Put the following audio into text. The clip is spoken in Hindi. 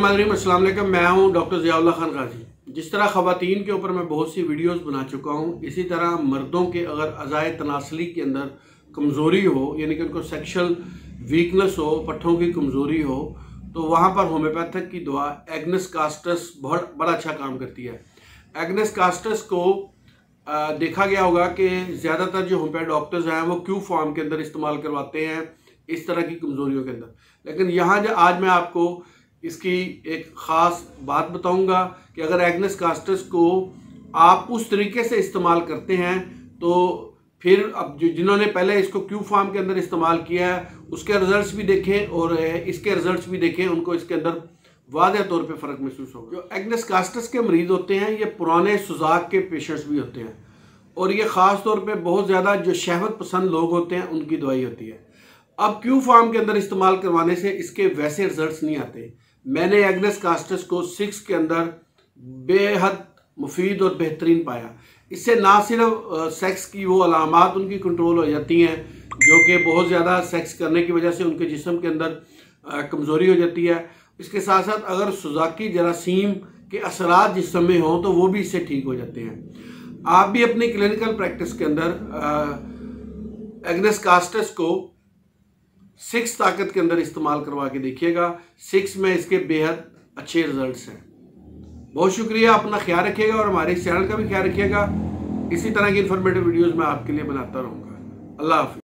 अस्सलाम वालेकुम। मैं हूं डॉक्टर ज़ियाउल्लाह खान गाजी। जिस तरह ख़वातीन के ऊपर मैं बहुत सी वीडियोस बना चुका हूं, इसी तरह मर्दों के अगर अज़ाए तनासली के अंदर कमज़ोरी हो, यानी कि उनको सेक्शुअल वीकनेस हो, पट्ठों की कमज़ोरी हो, तो वहाँ पर होम्योपैथिक की दवा एग्नेस कास्टस बहुत बड़ा अच्छा काम करती है। एग्नेस कास्टस को देखा गया होगा कि ज़्यादातर जो होम्योपैथ डॉक्टर्स हैं वो क्यू फॉर्म के अंदर इस्तेमाल करवाते हैं इस तरह की कमज़ोरियों के अंदर। लेकिन यहाँ जो आज मैं आपको इसकी एक ख़ास बात बताऊंगा कि अगर एग्नेस कास्टस को आप उस तरीके से इस्तेमाल करते हैं तो फिर अब जिन्होंने पहले इसको क्यू फॉर्म के अंदर इस्तेमाल किया है उसके रिजल्ट्स भी देखें और इसके रिजल्ट्स भी देखें, उनको इसके अंदर वाज़ेह तौर पे फ़र्क महसूस होगा। जो एग्नेस कास्टस के मरीज़ होते हैं ये पुराने सुजाक के पेशेंट्स भी होते हैं और ये ख़ास तौर पे बहुत ज़्यादा जो शहवत पसंद लोग होते हैं उनकी दवाई होती है। अब क्यू फॉर्म के अंदर इस्तेमाल करवाने से इसके वैसे रिजल्ट्स नहीं आते। मैंने एग्नेस कास्टस को 6 के अंदर बेहद मुफीद और बेहतरीन पाया। इससे ना सिर्फ सेक्स की वो अलामात उनकी कंट्रोल हो जाती हैं जो कि बहुत ज़्यादा सेक्स करने की वजह से उनके जिस्म के अंदर कमज़ोरी हो जाती है, इसके साथ साथ अगर सुजाकी जरासीम के असरात जिस्म में हों तो वो भी इससे ठीक हो जाते हैं। आप भी अपनी क्लिनिकल प्रैक्टिस के अंदर एग्नेस कास्टस को 6 ताकत के अंदर इस्तेमाल करवा के देखिएगा। 6 में इसके बेहद अच्छे रिजल्ट्स हैं। बहुत शुक्रिया, अपना ख्याल रखिएगा और हमारे इस चैनल का भी ख्याल रखिएगा। इसी तरह की इंफॉर्मेटिव वीडियोस मैं आपके लिए बनाता रहूँगा। अल्लाह हाफिज़।